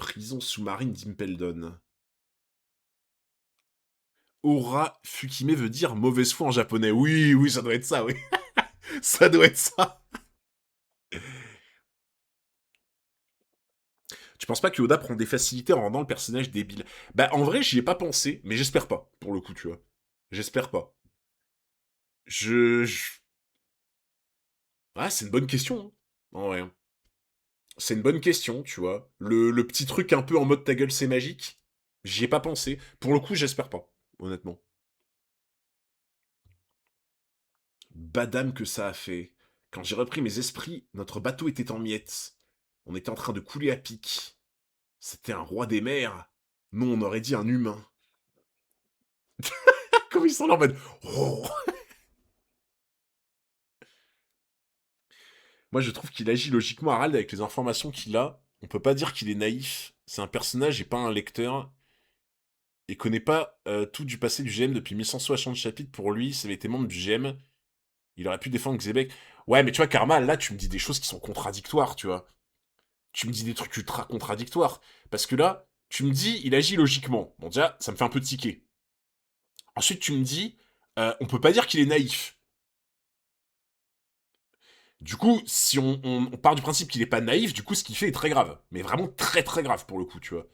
Prison sous-marine d'Impel Down. Aura Fukime veut dire mauvaise foi en japonais. Oui, oui, ça doit être ça, oui. Ça doit être ça. Tu penses pas que Oda prend des facilités en rendant le personnage débile? Bah, en vrai, j'y ai pas pensé, mais j'espère pas, pour le coup, tu vois. J'espère pas. je... Ah, c'est une bonne question, hein. En vrai, hein. C'est une bonne question, tu vois. Le petit truc un peu en mode ta gueule, c'est magique, j'y ai pas pensé. Pour le coup, j'espère pas, honnêtement. Badam que ça a fait. Quand j'ai repris mes esprits, notre bateau était en miettes. On était en train de couler à pic. C'était un roi des mers. Non, on aurait dit un humain. Comme ils sont là en mode... Oh. Moi, je trouve qu'il agit logiquement, Harald, avec les informations qu'il a. On peut pas dire qu'il est naïf. C'est un personnage et pas un lecteur. Il connaît pas tout du passé du GM depuis 1160 chapitres. Pour lui, s'il avait été membre du GM, il aurait pu défendre Xebec. Ouais, mais tu vois, Karma, là, tu me dis des choses qui sont contradictoires, tu vois. Tu me dis des trucs ultra contradictoires. Parce que là, tu me dis, il agit logiquement. Bon, déjà, ça me fait un peu tiquer. Ensuite, tu me dis, on peut pas dire qu'il est naïf. Du coup, si on part du principe qu'il est pas naïf, du coup, ce qu'il fait est très grave. Mais vraiment très très grave pour le coup, tu vois.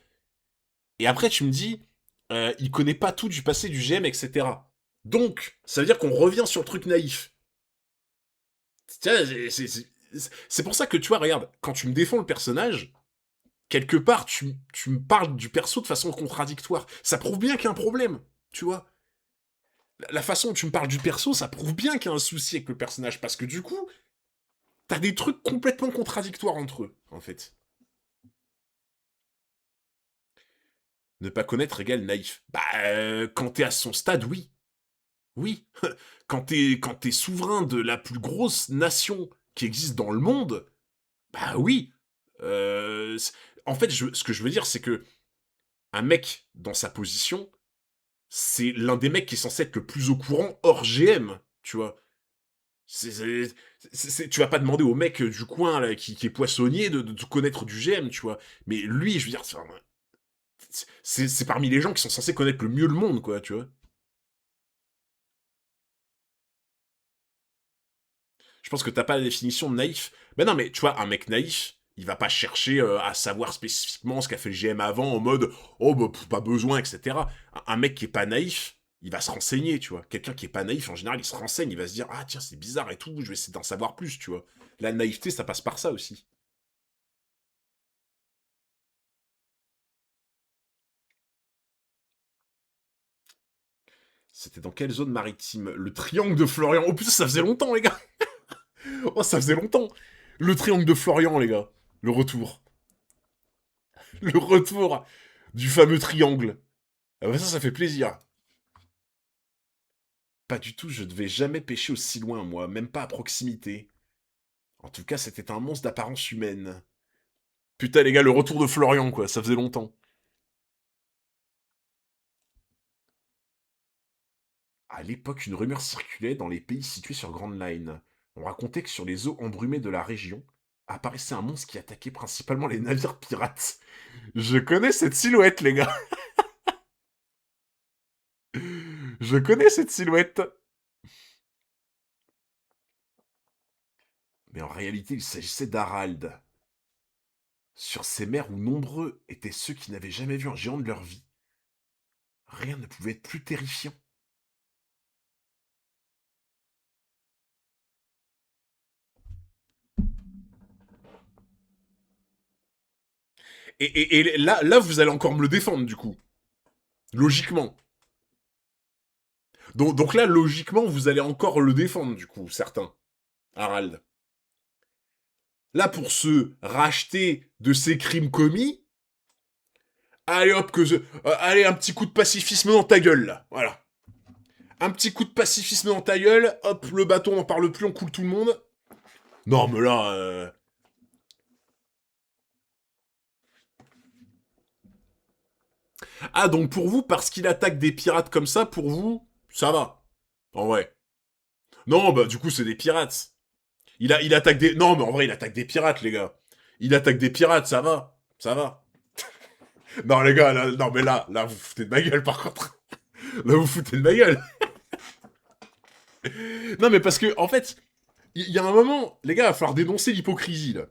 Et après, tu me dis, il connaît pas tout du passé du GM, etc. Donc, ça veut dire qu'on revient sur le truc naïf. C'est pour ça que, tu vois, regarde, quand tu me défends le personnage, quelque part, tu me parles du perso de façon contradictoire. Ça prouve bien qu'il y a un problème, tu vois. La façon dont tu me parles du perso, ça prouve bien qu'il y a un souci avec le personnage, parce que du coup, t'as des trucs complètement contradictoires entre eux, en fait. Ne pas connaître égale naïf. Bah, quand t'es à son stade, oui. Oui. Quand t'es souverain de la plus grosse nation qui existe dans le monde, bah oui. En fait, ce que je veux dire, c'est que un mec dans sa position, c'est l'un des mecs qui est censé être le plus au courant hors GM, tu vois. Tu vas pas demander au mec du coin là, qui est poissonnier de connaître du GM, tu vois. Mais lui, je veux dire, c'est parmi les gens qui sont censés connaître le mieux le monde, quoi, tu vois. Je pense que t'as pas la définition de naïf. Ben non, mais tu vois, un mec naïf, il va pas chercher à savoir spécifiquement ce qu'a fait le GM avant en mode oh bah pas besoin, etc. Un mec qui est pas naïf, il va se renseigner, tu vois. Quelqu'un qui est pas naïf, en général, il se renseigne, il va se dire ah tiens, c'est bizarre et tout, je vais essayer d'en savoir plus, tu vois. La naïveté, ça passe par ça aussi. C'était dans quelle zone maritime? Le triangle de Florian. Oh putain, ça faisait longtemps, les gars. Oh, ça faisait longtemps. Le triangle de Florian, les gars. Le retour. Le retour du fameux triangle. Ah bah ça fait plaisir. Pas du tout, je devais jamais pêcher aussi loin, moi, même pas à proximité. En tout cas, c'était un monstre d'apparence humaine. Putain, les gars, le retour de Florian, quoi, ça faisait longtemps. À l'époque, une rumeur circulait dans les pays situés sur Grand Line. On racontait que sur les eaux embrumées de la région, apparaissait un monstre qui attaquait principalement les navires pirates. Je connais cette silhouette, les gars. Je connais cette silhouette. Mais en réalité, il s'agissait d'Harald. Sur ces mers où nombreux étaient ceux qui n'avaient jamais vu un géant de leur vie, rien ne pouvait être plus terrifiant. Et là, vous allez encore me le défendre, du coup. Logiquement. Donc là, logiquement, vous allez encore le défendre, du coup, certains. Harald. Là, pour se racheter de ses crimes commis, allez hop, allez, un petit coup de pacifisme dans ta gueule, là. Voilà. Un petit coup de pacifisme dans ta gueule, hop, le bâton, on n'en parle plus, on coule tout le monde. Non, mais là... Ah, donc pour vous, parce qu'il attaque des pirates comme ça, pour vous, ça va. En vrai. Non, bah du coup, c'est des pirates. Il attaque des... Non, mais en vrai, il attaque des pirates, les gars. Il attaque des pirates, ça va. Ça va. Non, les gars, là, non, mais là, vous foutez de ma gueule, par contre. Là, vous foutez de ma gueule. Non, mais parce que, en fait, il y a un moment, les gars, il va falloir dénoncer l'hypocrisie, là.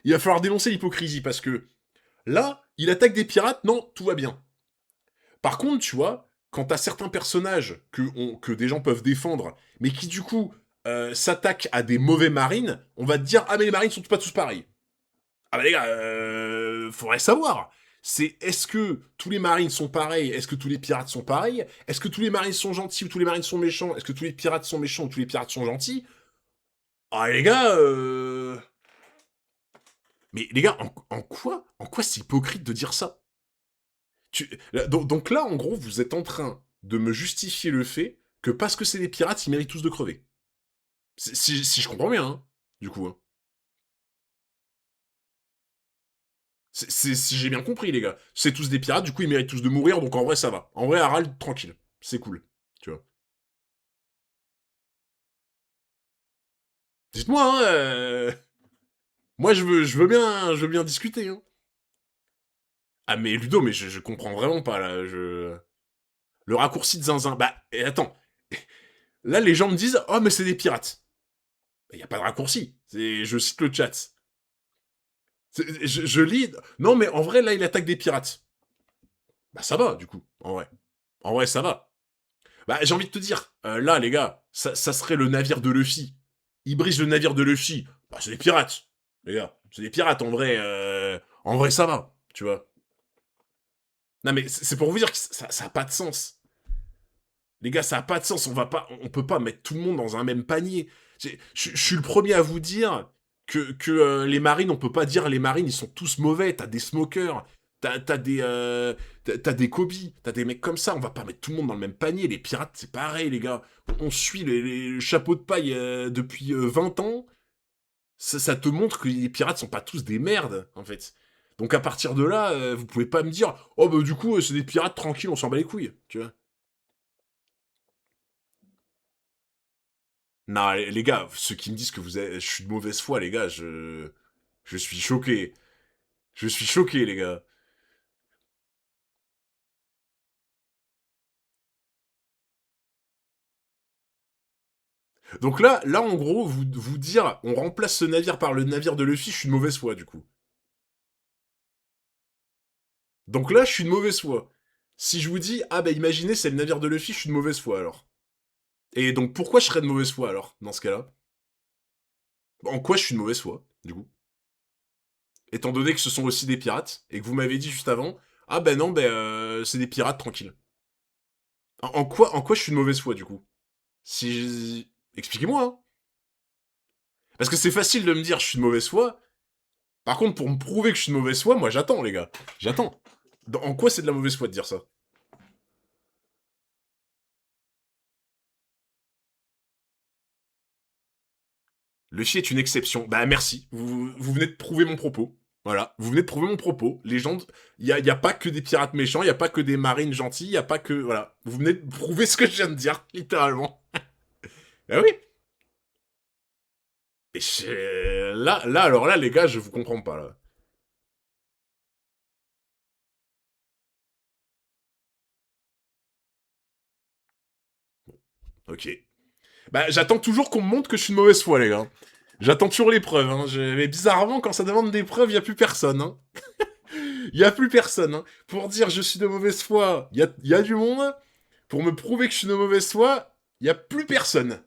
Il va falloir dénoncer l'hypocrisie, parce que, là, il attaque des pirates, non, tout va bien. Par contre, tu vois, quand t'as certains personnages que des gens peuvent défendre, mais qui, du coup, s'attaquent à des mauvais marines, on va te dire, ah, mais les marines sont pas tous pareils. Ah bah les gars, faudrait savoir. C'est est-ce que tous les marines sont pareils? Est-ce que tous les pirates sont pareils? Est-ce que tous les marines sont gentils ou tous les marines sont méchants? Est-ce que tous les pirates sont méchants ou tous les pirates sont gentils? Ah les gars, mais les gars, en quoi c'est hypocrite de dire ça? Donc là, en gros, vous êtes en train de me justifier le fait que parce que c'est des pirates, ils méritent tous de crever. Si je comprends bien, hein, du coup. Hein. Si j'ai bien compris, les gars. C'est tous des pirates, du coup ils méritent tous de mourir, donc en vrai ça va. En vrai, Harald, tranquille. C'est cool. Tu vois. Dites-moi, hein, moi je veux bien discuter, hein. Ah mais Ludo, mais je comprends vraiment pas là. Le raccourci de zinzin. Bah, et attends. Là, les gens me disent, oh mais c'est des pirates. Il y a pas de raccourci. Je cite le chat. Je lis. Non mais en vrai, là, il attaque des pirates. Bah ça va, du coup. En vrai. En vrai, ça va. Bah, j'ai envie de te dire, là, les gars, ça serait le navire de Luffy. Ils brisent le navire de Luffy. Bah, c'est des pirates, les gars. C'est des pirates, en vrai, ça va, tu vois. Non, mais c'est pour vous dire que ça a pas de sens. Les gars, ça a pas de sens. On peut pas mettre tout le monde dans un même panier. Je suis le premier à vous dire que les marines, on peut pas dire les marines, ils sont tous mauvais. T'as des smokers, t'as des Kobe, t'as des mecs comme ça. On va pas mettre tout le monde dans le même panier. Les pirates, c'est pareil, les gars. On suit les chapeaux de paille depuis 20 ans. Ça te montre que les pirates sont pas tous des merdes, en fait. Donc à partir de là, vous pouvez pas me dire, oh bah du coup, c'est des pirates tranquilles, on s'en bat les couilles, tu vois. Non, les gars, ceux qui me disent que je suis de mauvaise foi, les gars, je suis choqué. Je suis choqué, les gars. Donc là, en gros, vous dire, on remplace ce navire par le navire de Luffy, je suis de mauvaise foi, du coup. Donc là, je suis de mauvaise foi. Si je vous dis, ah bah imaginez, c'est le navire de Luffy, je suis de mauvaise foi, alors. Et donc pourquoi je serais de mauvaise foi, alors, dans ce cas-là? En quoi je suis de mauvaise foi, du coup? Étant donné que ce sont aussi des pirates, et que vous m'avez dit juste avant, ah bah non, bah c'est des pirates, tranquille. En quoi je suis de mauvaise foi, du coup? Si... Expliquez-moi, hein. Parce que c'est facile de me dire je suis de mauvaise foi. Par contre, pour me prouver que je suis de mauvaise foi, moi j'attends, les gars. J'attends. En quoi c'est de la mauvaise foi de dire ça? Le chi est une exception. Bah merci. Vous venez de prouver mon propos. Voilà. Vous venez de prouver mon propos. Les gens. Y a pas que des pirates méchants, il y a pas que des marines gentils, il y a pas que. Voilà. Vous venez de prouver ce que je viens de dire, littéralement. Ah oui. Là, alors là, les gars, je vous comprends pas, là. Ok. Bah, j'attends toujours qu'on me montre que je suis de mauvaise foi, les gars. J'attends toujours les preuves. Hein. Mais bizarrement, quand ça demande des preuves, y a plus personne. Hein. Y a plus personne. Hein. Pour dire je suis de mauvaise foi, y a du monde. Pour me prouver que je suis de mauvaise foi, y a plus personne.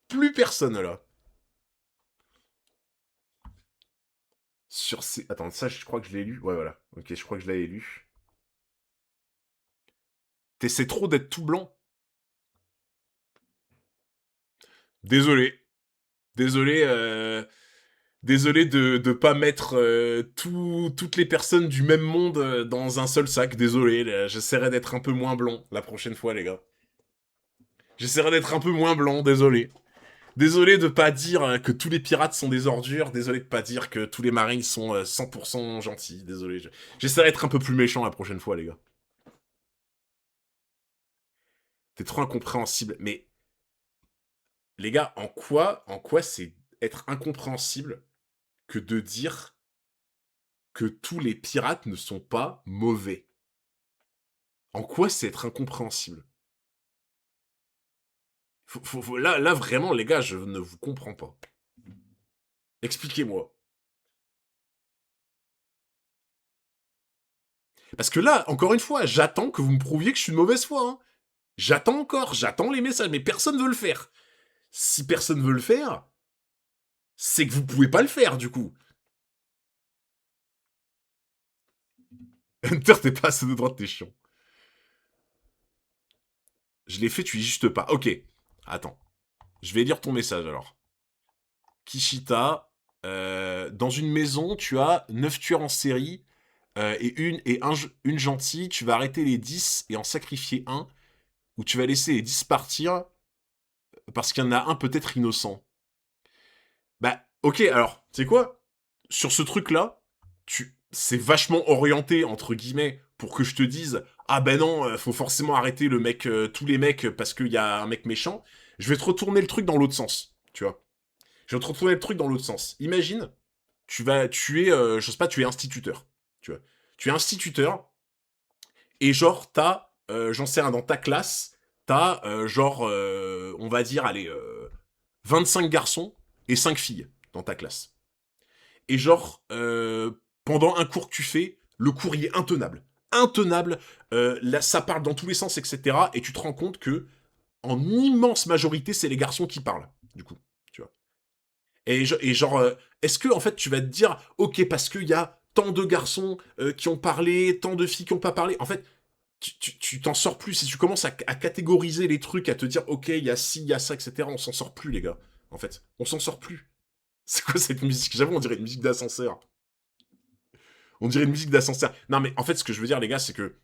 Plus personne, là. Sur ces... Attends, ça, je crois que je l'ai lu. Ouais, voilà. Ok, je crois que je l'avais lu. T'essaies trop d'être tout blanc. Désolé. Désolé, désolé de pas mettre toutes les personnes du même monde dans un seul sac. Désolé, j'essaierai d'être un peu moins blanc la prochaine fois, les gars. J'essaierai d'être un peu moins blanc, désolé. Désolé de pas dire que tous les pirates sont des ordures. Désolé de pas dire que tous les marines sont 100% gentils. Désolé. J'essaierai d'être un peu plus méchant la prochaine fois, les gars. T'es trop incompréhensible. Mais les gars, en quoi c'est être incompréhensible que de dire que tous les pirates ne sont pas mauvais. En quoi c'est être incompréhensible? Là, vraiment, les gars, je ne vous comprends pas. Expliquez-moi. Parce que là, encore une fois, j'attends que vous me prouviez que je suis de mauvaise foi. Hein. J'attends encore, j'attends les messages, mais personne veut le faire. Si personne veut le faire, c'est que vous pouvez pas le faire, du coup. Hunter, t'es pas assez de droite, t'es chiant. Je l'ai fait, tu y juste pas. Ok. Attends. Je vais lire ton message alors. Kishita, dans une maison, tu as 9 tueurs en série une gentille. Tu vas arrêter les 10 et en sacrifier un, ou tu vas laisser les 10 partir parce qu'il y en a un peut-être innocent. Bah, ok, alors, tu sais quoi? Sur ce truc-là, c'est vachement orienté, entre guillemets, pour que je te dise, ah ben non, faut forcément arrêter le mec, tous les mecs parce qu'il y a un mec méchant. Je vais te retourner le truc dans l'autre sens, tu vois. Je vais te retourner le truc dans l'autre sens. Imagine, je sais pas, tu es instituteur, tu vois. Tu es instituteur, et genre, j'en sais rien, dans ta classe, on va dire, allez, 25 garçons et 5 filles dans ta classe. Et genre, pendant un cours que tu fais, le cours il est intenable. Intenable, là, ça parle dans tous les sens, etc. Et tu te rends compte que, en immense majorité, c'est les garçons qui parlent, du coup, tu vois. Et genre, est-ce que, en fait, tu vas te dire, ok, parce qu'il y a tant de garçons qui ont parlé, tant de filles qui n'ont pas parlé, en fait, tu t'en sors plus. Si tu commences à catégoriser les trucs, à te dire, ok, il y a ci, il y a ça, etc., on s'en sort plus, les gars. En fait, on s'en sort plus. C'est quoi cette musique? J'avoue, on dirait une musique d'ascenseur. On dirait une musique d'ascenseur. Non, mais en fait, ce que je veux dire, les gars, c'est que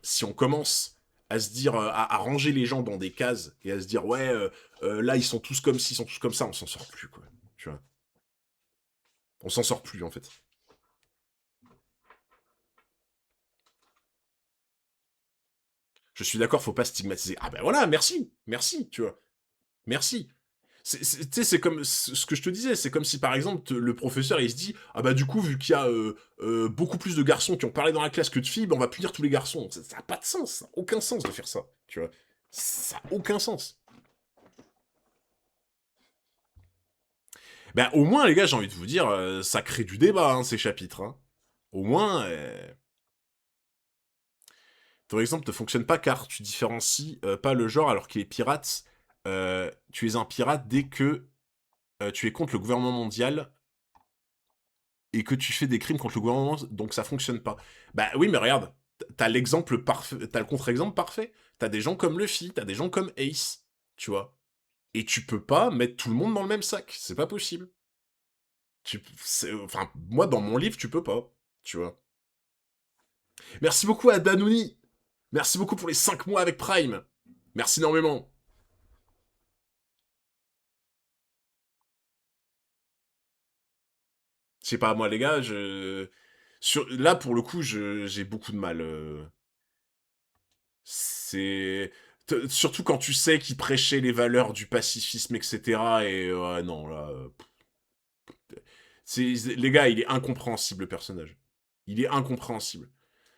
si on commence à se dire, à ranger les gens dans des cases et à se dire, ouais, là, ils sont tous comme ci, ils sont tous comme ça, on s'en sort plus, quoi. Tu vois? On s'en sort plus, en fait. Je suis d'accord, faut pas stigmatiser. Ah ben voilà, merci, merci, tu vois. Merci. Tu sais, c'est comme ce que je te disais, c'est comme si par exemple le professeur il se dit ah bah du coup vu qu'il y a beaucoup plus de garçons qui ont parlé dans la classe que de filles, bah, on va punir tous les garçons. Ça a pas de sens, ça a aucun sens de faire ça, tu vois. Ça a aucun sens. Ben au moins les gars, j'ai envie de vous dire, ça crée du débat hein, ces chapitres. Hein. Au moins, ton exemple ne fonctionne pas car tu différencies pas le genre alors qu'il est pirate. Tu es un pirate dès que tu es contre le gouvernement mondial et que tu fais des crimes contre le gouvernement, donc ça fonctionne pas. Bah oui, mais regarde, t'as l'exemple parfait, t'as le contre-exemple parfait. T'as des gens comme Luffy, t'as des gens comme Ace, tu vois. Et tu peux pas mettre tout le monde dans le même sac, c'est pas possible. Enfin, moi, dans mon livre, tu peux pas, tu vois. Merci beaucoup à Danouni. Merci beaucoup pour les 5 mois avec Prime. Merci énormément. Je sais pas, moi, les gars, là, pour le coup, j'ai beaucoup de mal. C'est surtout quand tu sais qu'il prêchait les valeurs du pacifisme, etc. Et non là, les gars, il est incompréhensible le personnage. Il est incompréhensible.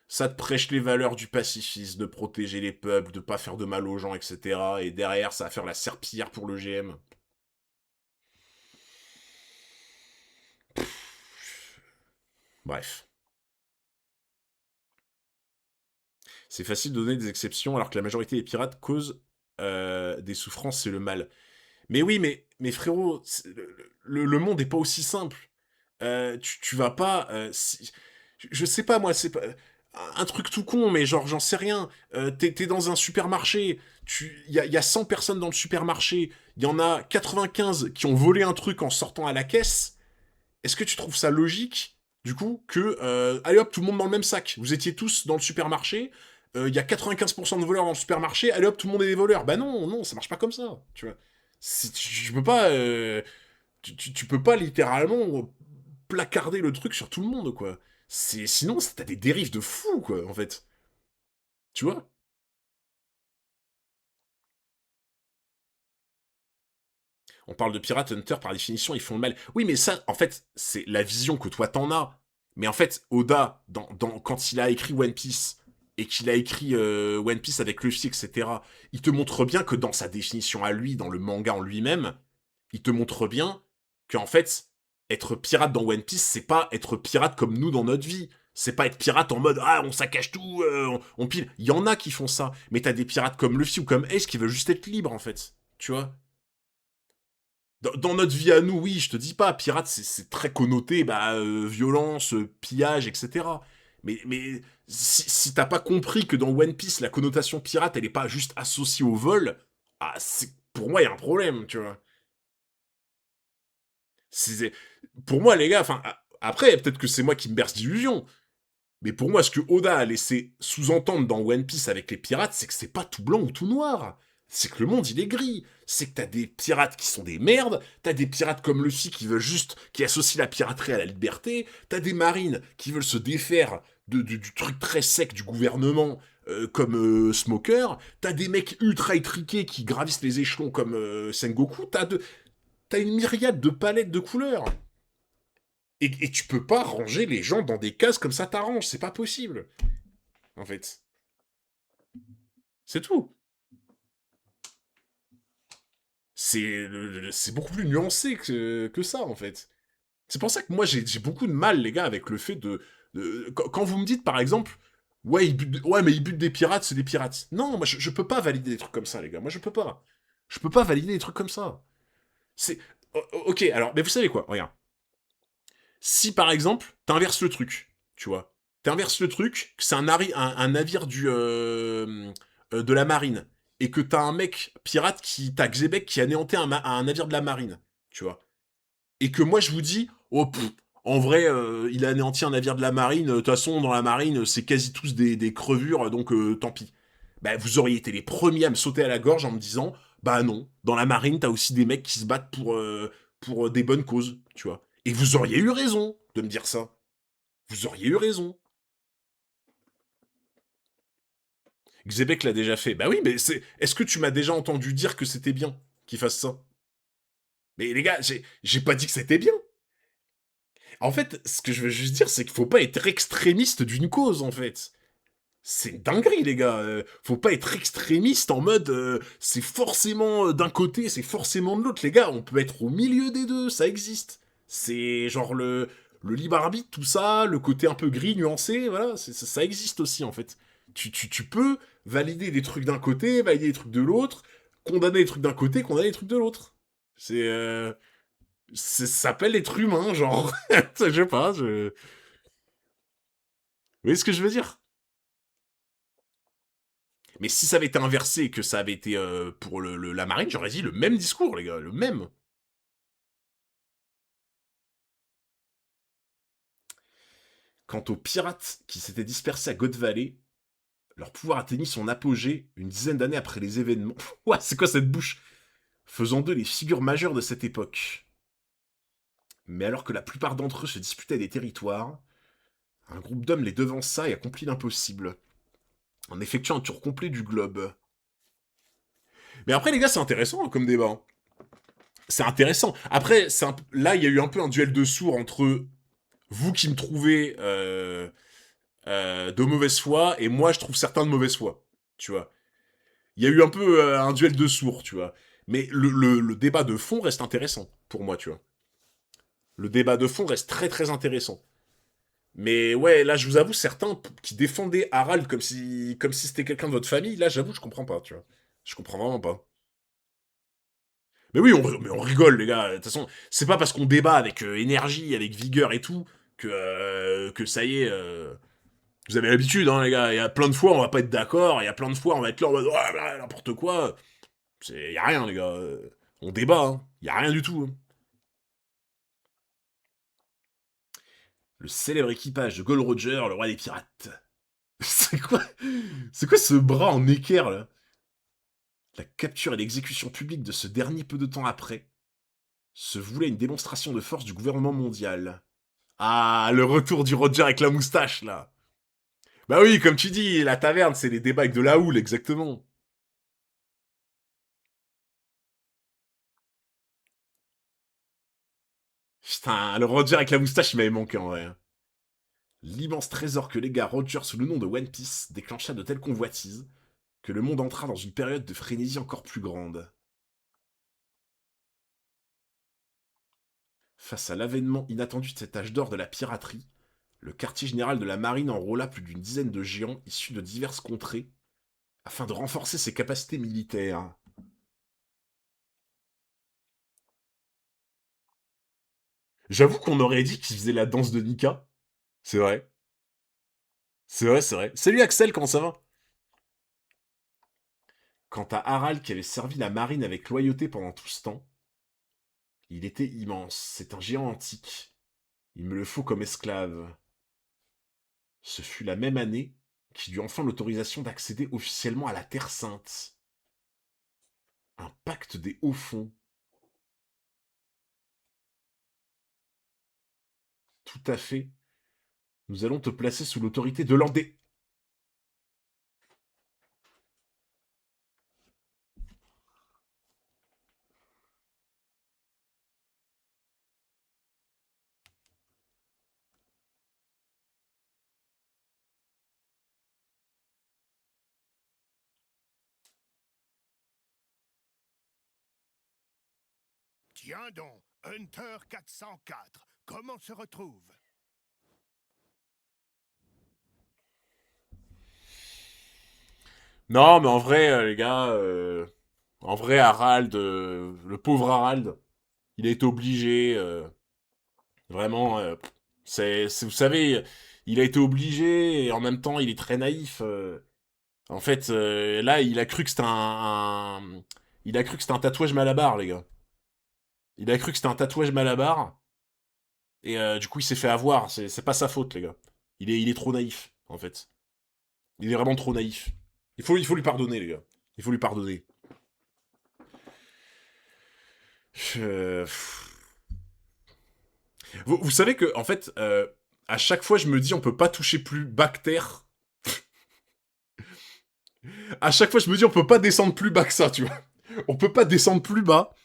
Ça te prêche les valeurs du pacifisme, de protéger les peuples, de pas faire de mal aux gens, etc. Et derrière, ça va faire la serpillière pour le GM. Bref. C'est facile de donner des exceptions alors que la majorité des pirates causent des souffrances, c'est le mal. Mais oui, mais frérot, le monde est pas aussi simple. Tu vas pas. Je sais pas, moi, c'est pas. Un truc tout con, mais genre, j'en sais rien. T'es dans un supermarché, y a 100 personnes dans le supermarché, il y en a 95 qui ont volé un truc en sortant à la caisse. Est-ce que tu trouves ça logique, du coup, que. Allez hop, tout le monde dans le même sac. Vous étiez tous dans le supermarché, il y a 95% de voleurs dans le supermarché, allez hop, tout le monde est des voleurs. Bah non, non, ça marche pas comme ça, tu vois. Tu peux pas. Tu peux pas littéralement placarder le truc sur tout le monde, quoi. Sinon, t'as des dérives de fou, quoi, en fait. Tu vois? On parle de Pirate Hunter, par définition, ils font le mal. Oui, mais ça, en fait, c'est la vision que toi t'en as. Mais en fait, Oda, quand il a écrit One Piece, et qu'il a écrit One Piece avec Luffy, etc., il te montre bien que dans sa définition à lui, dans le manga en lui-même, il te montre bien qu'en fait, être pirate dans One Piece, c'est pas être pirate comme nous dans notre vie. C'est pas être pirate en mode ah on saccage tout, on pile. Il y en a qui font ça, mais t'as des pirates comme Luffy ou comme Ace qui veulent juste être libres en fait. Tu vois. Dans notre vie à nous, oui, je te dis pas, pirate, c'est très connoté, bah, violence, pillage, etc. Mais si t'as pas compris que dans One Piece, la connotation pirate, elle est pas juste associée au vol, ah, pour moi, il y a un problème, tu vois. C'est- Pour moi, les gars, enfin, après, peut-être que c'est moi qui me berce d'illusions, mais pour moi, ce que Oda a laissé sous-entendre dans One Piece avec les pirates, c'est que c'est pas tout blanc ou tout noir. C'est que le monde, il est gris. C'est que t'as des pirates qui sont des merdes, t'as des pirates comme Luffy qui veulent juste, qui associent la piraterie à la liberté, t'as des marines qui veulent se défaire du truc très sec du gouvernement, comme Smoker, t'as des mecs ultra étriqués qui gravissent les échelons comme Sengoku, t'as une myriade de palettes de couleurs. Et tu peux pas ranger les gens dans des cases comme ça t'arrange, c'est pas possible, en fait. C'est tout. C'est beaucoup plus nuancé que ça, en fait. C'est pour ça que moi, j'ai beaucoup de mal, les gars, avec le fait quand vous me dites, par exemple, ouais, ouais, mais ils butent des pirates, c'est des pirates. Non, moi, je peux pas valider des trucs comme ça, les gars. Moi, je peux pas. Je peux pas valider des trucs comme ça. C'est... Ok, alors, mais vous savez quoi, regarde. Si, par exemple, t'inverses le truc, tu vois. T'inverses le truc, que c'est un navire de la marine, et que t'as un mec pirate t'as Xebec qui anéantit un navire de la marine, tu vois. Et que moi je vous dis, oh, en vrai, il a anéanti un navire de la marine, de toute façon, dans la marine, c'est quasi tous des crevures, donc tant pis. Bah, vous auriez été les premiers à me sauter à la gorge en me disant, bah non, dans la marine, t'as aussi des mecs qui se battent pour des bonnes causes, tu vois. Et vous auriez eu raison de me dire ça. Vous auriez eu raison. Xebec l'a déjà fait. Bah oui, mais est-ce que tu m'as déjà entendu dire que c'était bien qu'il fasse ça? Mais les gars, j'ai pas dit que c'était bien. En fait, ce que je veux juste dire, c'est qu'il faut pas être extrémiste d'une cause, en fait. C'est une dinguerie, les gars. Faut pas être extrémiste en mode c'est forcément d'un côté, c'est forcément de l'autre. Les gars, on peut être au milieu des deux, ça existe. C'est genre le libre arbitre, tout ça, le côté un peu gris, nuancé, voilà, ça existe aussi, en fait. Tu peux valider des trucs d'un côté, valider des trucs de l'autre, condamner des trucs d'un côté, condamner des trucs de l'autre. Ça s'appelle être humain, genre. Je sais pas, Vous voyez ce que je veux dire? Mais si ça avait été inversé et que ça avait été pour la marine, j'aurais dit le même discours, les gars, le même. Quant aux pirates qui s'étaient dispersés à God Valley, leur pouvoir atteignit son apogée une dizaine d'années après les événements. Ouah, c'est quoi cette bouche? Faisant d'eux les figures majeures de cette époque. Mais alors que la plupart d'entre eux se disputaient des territoires, un groupe d'hommes les devança et accomplit l'impossible, en effectuant un tour complet du globe. Mais après, les gars, c'est intéressant hein, comme débat. Hein. C'est intéressant. Après, là, il y a eu un peu un duel de sourds entre vous qui me trouvez de mauvaise foi et moi je trouve certains de mauvaise foi. Tu vois. Il y a eu un peu un duel de sourds, tu vois. Mais le débat de fond reste intéressant pour moi, tu vois. Le débat de fond reste très très intéressant. Mais ouais, là je vous avoue, certains qui défendaient Harald comme si c'était quelqu'un de votre famille, là j'avoue, je comprends pas, tu vois. Je comprends vraiment pas. Mais oui, mais on rigole, les gars. De toute façon, c'est pas parce qu'on débat avec énergie, avec vigueur et tout, que ça y est, vous avez l'habitude, hein, les gars. Il y a plein de fois, on va pas être d'accord. Il y a plein de fois, on va être là en mode, ouais, bah, n'importe quoi. Y a rien, les gars. On débat, hein. Y a rien du tout. Hein. Le célèbre équipage de Gold Roger, le roi des pirates. C'est quoi ce bras en équerre, là? La capture et l'exécution publique de ce dernier peu de temps après se voulait une démonstration de force du gouvernement mondial. Ah, le retour du Roger avec la moustache, là. Bah oui, comme tu dis, la taverne, c'est les débats avec de la houle, exactement. Putain, le Roger avec la moustache, il m'avait manqué en vrai. L'immense trésor que légua Roger sous le nom de One Piece déclencha de telles convoitises que le monde entra dans une période de frénésie encore plus grande. Face à l'avènement inattendu de cet âge d'or de la piraterie, le quartier général de la marine enrôla plus d'une dizaine de géants issus de diverses contrées afin de renforcer ses capacités militaires. J'avoue qu'on aurait dit qu'il faisait la danse de Nika. C'est vrai. C'est vrai, c'est vrai. Salut Axel, comment ça va? Quant à Harald qui avait servi la marine avec loyauté pendant tout ce temps, il était immense. C'est un géant antique. Il me le faut comme esclave. Ce fut la même année qu'il eut enfin l'autorisation d'accéder officiellement à la Terre Sainte. Un pacte des hauts fonds. Tout à fait. Nous allons te placer sous l'autorité de l'Andé. Tiens donc, Hunter 404, comment se retrouve? Non, mais en vrai, les gars, en vrai, Harald, le pauvre Harald, il a été obligé, vraiment, vous savez, il a été obligé et en même temps, il est très naïf. En fait, là, il a cru que c'était il a cru que c'était un tatouage Malabar, les gars. Il a cru que c'était un tatouage Malabar et du coup, il s'est fait avoir. C'est pas sa faute, les gars. Il est trop naïf, en fait. Il est vraiment trop naïf. Il faut lui pardonner, les gars. Il faut lui pardonner. Euh, vous savez que, en fait, à chaque fois, je me dis, on peut pas toucher plus bactère. À chaque fois, je me dis, on peut pas descendre plus bas que ça, tu vois. On peut pas descendre plus bas.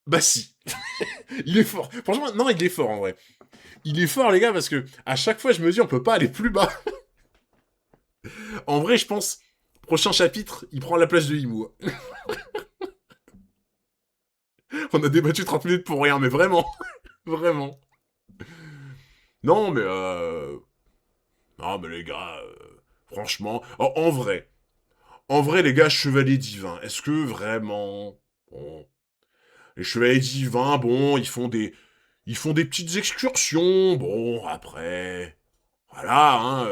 Bah si. Il est fort. Franchement, non, il est fort, en vrai. Il est fort, les gars, parce que à chaque fois, je me dis, on peut pas aller plus bas. En vrai, je pense, prochain chapitre, il prend la place de Imo. On a débattu 30 minutes pour rien, mais vraiment. Vraiment. Non, mais non, mais les gars, franchement, en vrai, les gars, chevaliers divins, est-ce que vraiment, bon, les chevaliers divins, bon, ils font des petites excursions, bon, après, voilà, hein,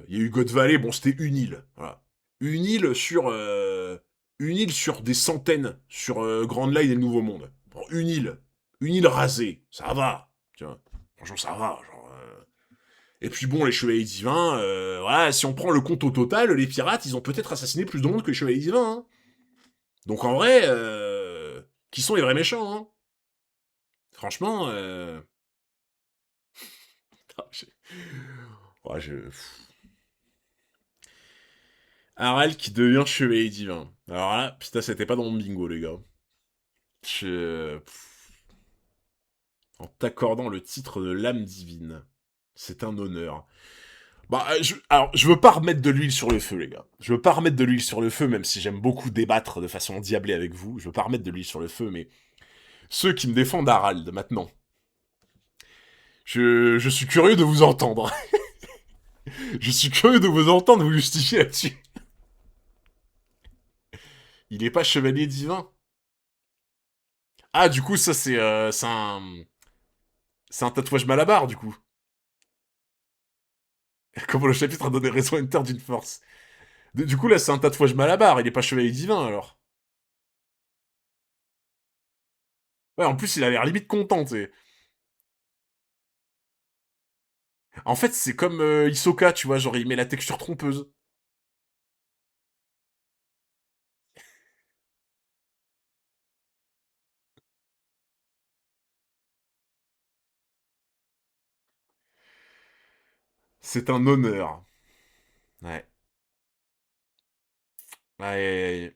il y a eu God Valley, bon, c'était une île, voilà, une île sur, une île sur des centaines, sur Grand Line et le Nouveau Monde, bon, une île rasée, ça va, tu vois, franchement, ça va, genre. Et puis bon, les chevaliers divins, voilà, si on prend le compte au total, les pirates, ils ont peut-être assassiné plus de monde que les chevaliers divins. Hein. Donc en vrai, qui sont les vrais méchants hein. Franchement, ouais, Harald qui devient chevalier divin. Alors là, putain, c'était pas dans mon bingo, les gars. Je... En t'accordant le titre de l'âme divine. C'est un honneur. Bah, alors, je veux pas remettre de l'huile sur le feu, les gars. Je veux pas remettre de l'huile sur le feu, même si j'aime beaucoup débattre de façon diablée avec vous. Je veux pas remettre de l'huile sur le feu, mais ceux qui me défendent Harald, maintenant. Je suis curieux de vous entendre. Je suis curieux de vous entendre vous justifier là-dessus. Il est pas chevalier divin. Ah, du coup, ça, c'est un tatouage Malabar, du coup. Comment le chapitre a donné raison à une terre d'une force. Du coup, là, c'est un tatouage Malabar. Il est pas chevalier divin, alors. Ouais, en plus, il a l'air limite content, tu sais. En fait, c'est comme Hisoka, tu vois, genre, il met la texture trompeuse. C'est un honneur. Ouais. Ouais.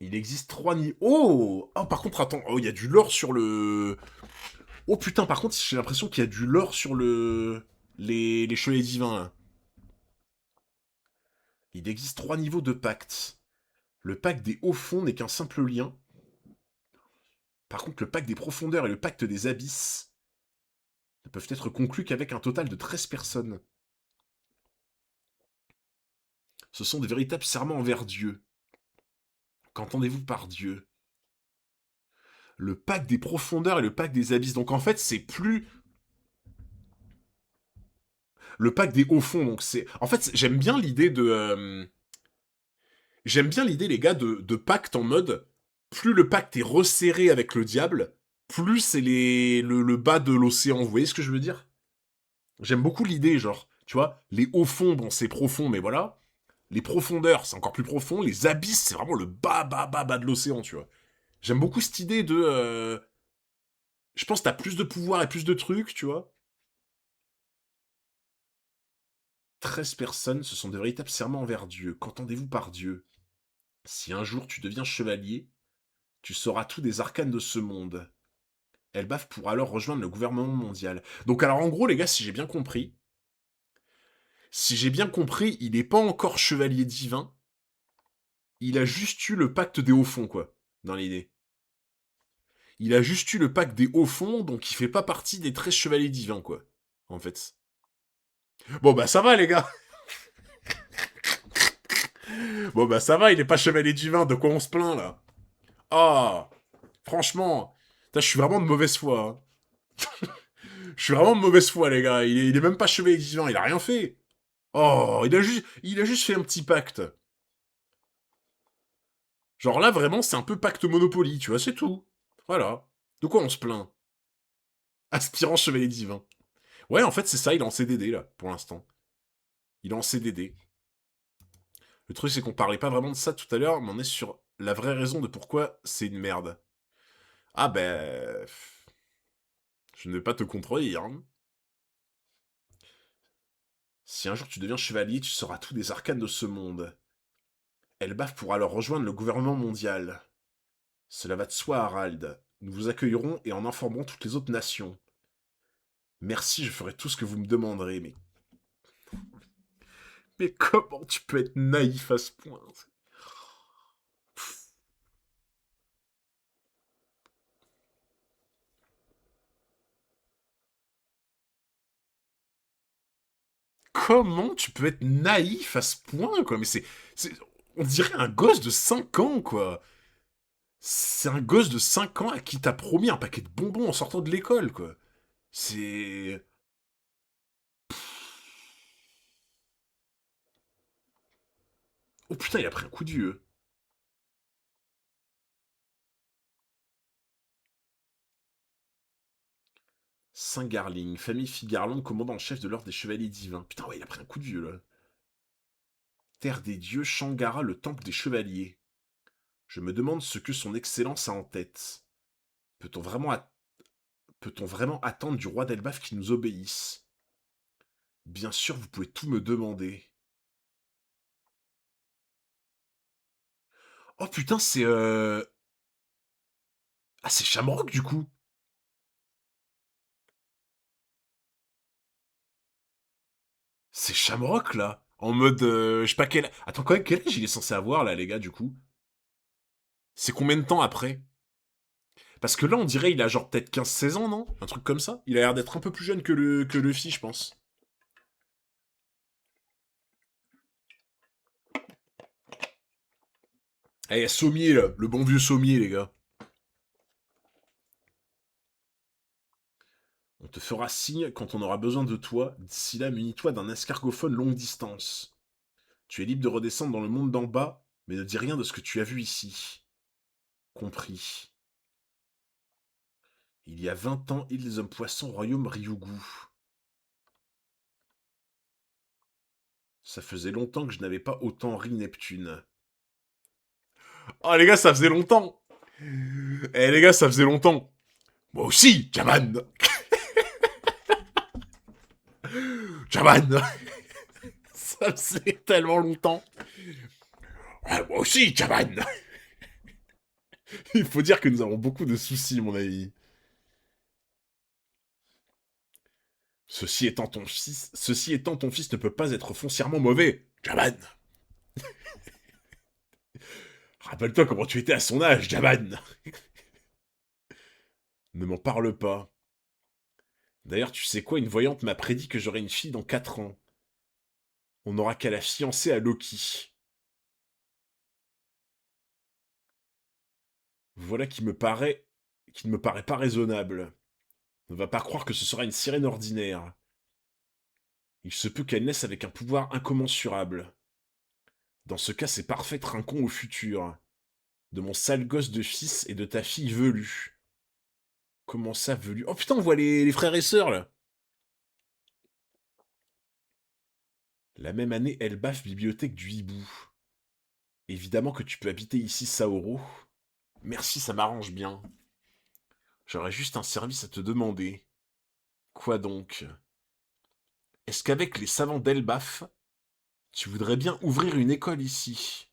Il existe trois niveaux. Oh, par contre, attends. Oh, il y a du lore sur le... Oh putain, par contre, j'ai l'impression qu'il y a du lore sur les chevaliers divins, là. Il existe 3 niveaux de pacte. Le pacte des hauts fonds n'est qu'un simple lien. Par contre, le pacte des profondeurs et le pacte des abysses ne peuvent être conclus qu'avec un total de 13 personnes. Ce sont de véritables serments envers Dieu. Qu'entendez-vous par Dieu? Le pacte des profondeurs et le pacte des abysses. Donc en fait, c'est plus le pacte des hauts fonds. Donc c'est. En fait, j'aime bien l'idée de. J'aime bien l'idée, les gars, de pacte en mode. Plus le pacte est resserré avec le diable, plus c'est le bas de l'océan. Vous voyez ce que je veux dire? J'aime beaucoup l'idée, genre. Tu vois, les hauts fonds, bon, c'est profond, mais voilà. Les profondeurs, c'est encore plus profond. Les abysses, c'est vraiment le bas, bas, bas, bas de l'océan, tu vois. J'aime beaucoup cette idée de. Je pense que t'as plus de pouvoir et plus de trucs, tu vois. 13 personnes, ce sont de véritables serments envers Dieu. Qu'entendez-vous par Dieu? Si un jour tu deviens chevalier, tu sauras tout des arcanes de ce monde. Elbaf pourra alors rejoindre le gouvernement mondial. Donc alors en gros, les gars, si j'ai bien compris, il n'est pas encore chevalier divin, il a juste eu le pacte des hauts fonds, quoi, dans l'idée. Il a juste eu le pacte des hauts fonds, donc il fait pas partie des 13 chevaliers divins, quoi, en fait. Bon bah ça va, les gars. Bon bah ça va, il est pas chevalier divin, de quoi on se plaint, là? Ah, franchement, je suis vraiment de mauvaise foi. Hein. Je suis vraiment de mauvaise foi, les gars. Il est même pas chevalier divin, il a rien fait. Oh, il a juste fait un petit pacte. Genre là, vraiment, c'est un peu pacte Monopoly, tu vois, c'est tout. Voilà. De quoi on se plaint? Aspirant chevalier divin. Ouais, en fait, c'est ça, il est en CDD, là, pour l'instant. Il est en CDD. Le truc, c'est qu'on parlait pas vraiment de ça tout à l'heure, mais on est sur la vraie raison de pourquoi c'est une merde. Ah ben... Je ne vais pas te contredire. Hein. Si un jour tu deviens chevalier, tu sauras tout des arcanes de ce monde. Elbaf pourra alors rejoindre le gouvernement mondial. Cela va de soi, Harald. Nous vous accueillerons et en informerons toutes les autres nations. Merci, je ferai tout ce que vous me demanderez, mais... Mais comment tu peux être naïf à ce point? Comment tu peux être naïf à ce point, quoi? Mais on dirait un gosse de 5 ans, quoi. C'est un gosse de 5 ans à qui t'as promis un paquet de bonbons en sortant de l'école, quoi. C'est... Oh putain, il a pris un coup de vieux. Saint-Garling, famille Figarland, commandant en chef de l'ordre des chevaliers divins. Putain, ouais, il a pris un coup de vieux, là. Terre des dieux, Shangara, le temple des chevaliers. Je me demande ce que son excellence a en tête. Peut-on vraiment, peut-on vraiment attendre du roi d'Elbaf qu'il nous obéisse? Bien sûr, vous pouvez tout me demander. Oh putain, c'est Ah, c'est Shamrock, du coup. C'est Shamrock, là. En mode, je sais pas quel... Attends, quel âge il est censé avoir, là, les gars, du coup? C'est combien de temps après? Parce que là, on dirait il a genre peut-être 15-16 ans, non? Un truc comme ça. Il a l'air d'être un peu plus jeune que Luffy, je pense. Eh, Sommier, là. Le bon vieux Sommier, les gars. On te fera signe quand on aura besoin de toi. D'ici là, munis-toi d'un escargophone longue distance. Tu es libre de redescendre dans le monde d'en bas, mais ne dis rien de ce que tu as vu ici. Compris. Il y a 20 ans, île des hommes poissons, royaume Ryugu. Ça faisait longtemps que je n'avais pas autant ri Neptune. Oh les gars, ça faisait longtemps. Eh les gars, ça faisait longtemps. Moi aussi, Jaman. Jaman. Ça faisait tellement longtemps. Ouais, moi aussi, Jaman. Il faut dire que nous avons beaucoup de soucis, mon ami. Ceci étant, ton fils ne peut pas être foncièrement mauvais. Jaman, rappelle-toi comment tu étais à son âge, Jaman. Ne m'en parle pas. D'ailleurs, tu sais quoi, une voyante m'a prédit que j'aurais une fille dans 4 ans. On n'aura qu'à la fiancer à Loki. Voilà qui ne me paraît pas raisonnable. Ne va pas croire que ce sera une sirène ordinaire. Il se peut qu'elle naisse avec un pouvoir incommensurable. Dans ce cas, c'est parfait trinquons au futur. De mon sale gosse de fils et de ta fille velue. Comment ça, velue? Oh putain, on voit les frères et sœurs, là. La même année, Elbaf, bibliothèque du hibou. Évidemment que tu peux habiter ici, Saoro. Merci, ça m'arrange bien. J'aurais juste un service à te demander. Quoi donc? Est-ce qu'avec les savants d'Elbaf, tu voudrais bien ouvrir une école ici?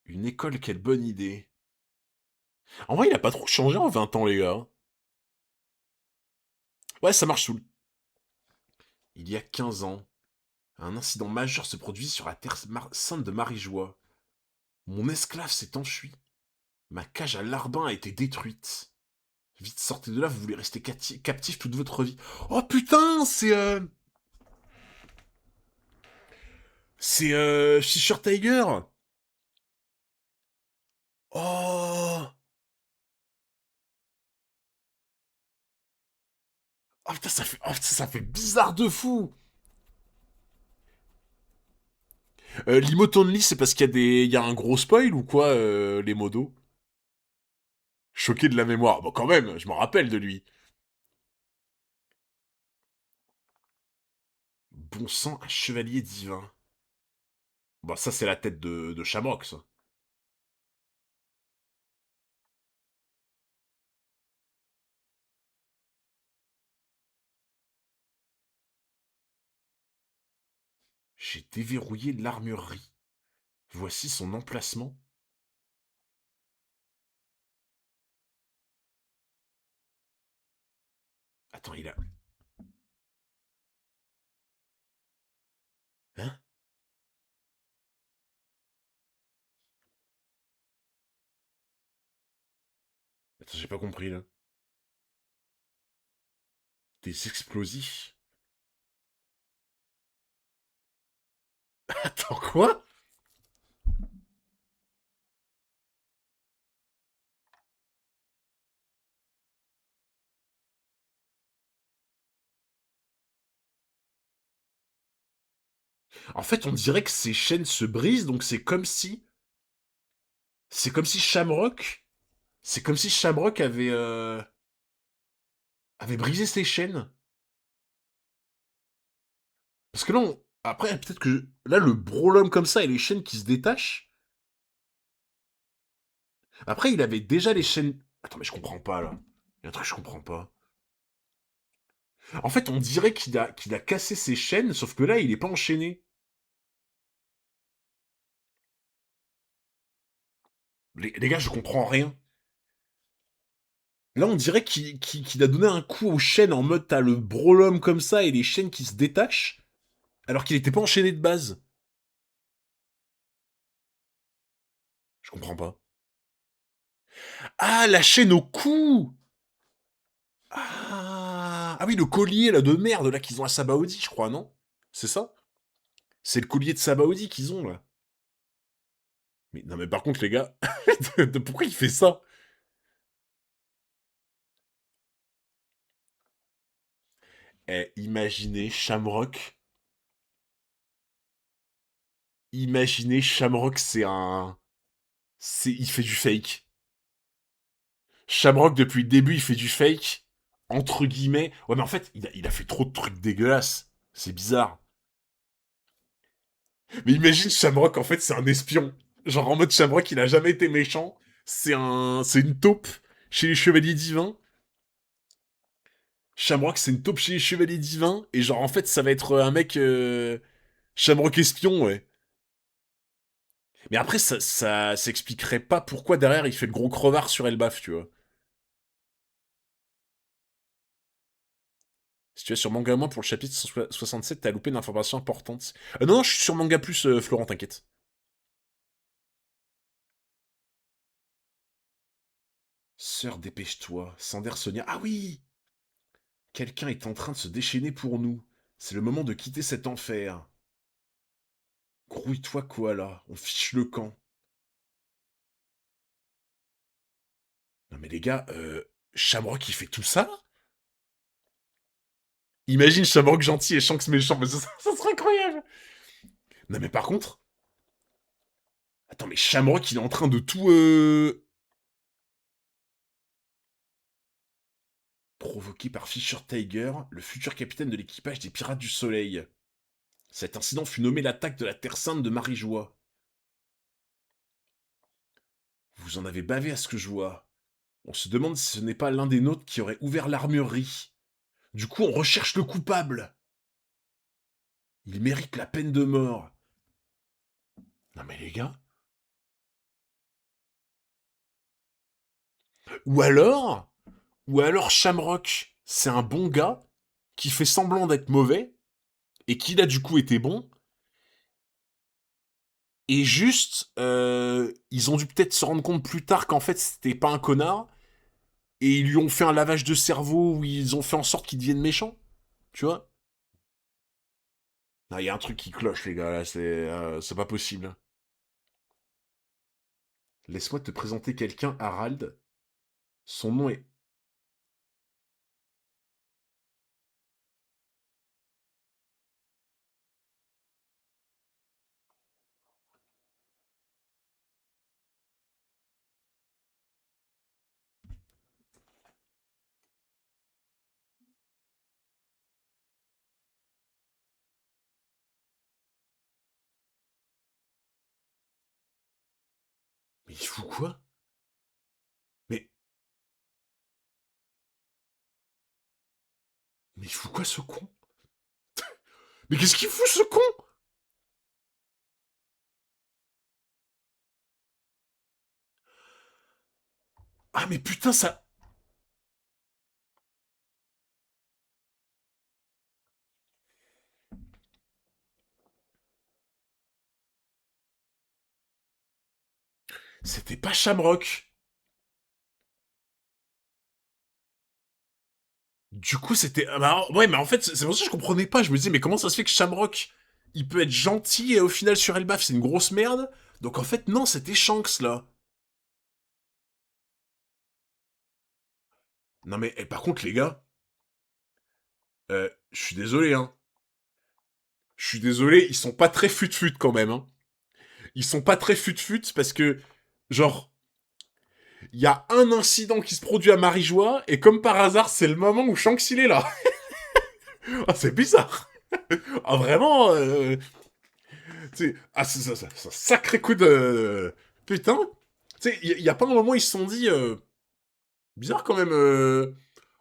Une école, quelle bonne idée. En vrai, il a pas trop changé en 20 ans, les gars. Ouais, ça marche sous. Il y a 15 ans, un incident majeur se produit sur la terre sainte de Marie-Joie. Mon esclave s'est enfui. Ma cage à larbin a été détruite. Vite, sortez de là, vous voulez rester captif toute votre vie. Oh putain, c'est Fisher Tiger. Oh. Oh putain, ça fait bizarre de fou. L'Imotonly, c'est parce il y a un gros spoil ou quoi, les modos? Choqué de la mémoire. Bon, quand même, je m'en rappelle de lui. Bon sang, un chevalier divin. Bon, ça, c'est la tête de Shamrock, ça. J'ai déverrouillé l'armurerie. Voici son emplacement. Attends, il a... Hein? Attends, j'ai pas compris, là. Des explosifs? Attends, quoi? En fait, on dirait que ces chaînes se brisent, donc c'est comme si... C'est comme si Shamrock... C'est comme si Shamrock avait brisé ses chaînes. Parce que là, après, peut-être que... Là, le brolum comme ça et les chaînes qui se détachent... Après, il avait déjà les chaînes... Attends, mais je comprends pas, là. Il y a un truc que je comprends pas. En fait, on dirait qu'il a cassé ses chaînes, sauf que là, il est pas enchaîné. Les gars, je comprends rien. Là, on dirait qu'il a donné un coup aux chaînes en mode t'as le brolum comme ça et les chaînes qui se détachent, alors qu'il était pas enchaîné de base. Je comprends pas. Ah, la chaîne au cou! Ah oui, le collier là de merde là qu'ils ont à Sabaody, je crois, non? C'est ça? C'est le collier de Sabaody qu'ils ont là. Mais non, mais par contre, les gars, pourquoi il fait ça? Eh, imaginez Shamrock, il fait du fake. Shamrock, depuis le début, il fait du fake. Entre guillemets. Ouais, mais en fait, il a fait trop de trucs dégueulasses. C'est bizarre. Mais imagine Shamrock, en fait, c'est un espion. Genre en mode Shamrock, il a jamais été méchant. C'est une taupe chez les Chevaliers Divins. Shamrock, c'est une taupe chez les Chevaliers Divins. Et genre, en fait, ça va être un mec. Shamrock espion, ouais. Mais après, ça s'expliquerait pas pourquoi derrière il fait le gros crevard sur Elbaf, tu vois. Si tu es sur Manga Moins pour le chapitre 67, t'as loupé une information importante. Non, non, je suis sur Manga Plus, Florent, t'inquiète. Sœur, dépêche-toi. Sander, Sonia. Ah oui! Quelqu'un est en train de se déchaîner pour nous. C'est le moment de quitter cet enfer. Grouille-toi, Koala. On fiche le camp. Non mais les gars, Shamrock, il fait tout ça? Imagine Shamrock gentil et Shanks méchant, mais ça serait incroyable! Non mais par contre... Attends, mais Shamrock, il est en train de tout... Provoqué par Fisher Tiger, le futur capitaine de l'équipage des Pirates du Soleil. Cet incident fut nommé l'attaque de la Terre Sainte de Marie-Joie. Vous en avez bavé à ce que je vois. On se demande si ce n'est pas l'un des nôtres qui aurait ouvert l'armurerie. Du coup, on recherche le coupable. Il mérite la peine de mort. Non mais les gars... Ou alors... Ou alors Shamrock, c'est un bon gars qui fait semblant d'être mauvais et qui a du coup été bon. Et juste, ils ont dû peut-être se rendre compte plus tard qu'en fait c'était pas un connard et ils lui ont fait un lavage de cerveau où ils ont fait en sorte qu'il devienne méchant. Tu vois? Il y a un truc qui cloche les gars là, c'est pas possible. Laisse-moi te présenter quelqu'un, Harald. Son nom est... Mais il fout quoi? Mais... Mais il fout quoi ce con? Mais qu'est-ce qu'il fout ce con? Ah mais putain ça... C'était pas Shamrock. Du coup, c'était... ah bah, ouais, mais en fait, c'est pour ça que je comprenais pas. Je me disais, mais comment ça se fait que Shamrock, il peut être gentil et au final, sur Elbaf, c'est une grosse merde? Donc en fait, non, c'était Shanks, là. Non mais, par contre, les gars, je suis désolé, hein. Je suis désolé, ils sont pas très fut-fut quand même, hein. Ils sont pas très fut-fut parce que, genre, il y a un incident qui se produit à Marie-Joie et comme par hasard, c'est le moment où Shanks, il est là. Ah, c'est bizarre. Ah, vraiment, ah, c'est un sacré coup de... Putain. Tu sais, il y a pas un moment où ils se sont dit... bizarre quand même.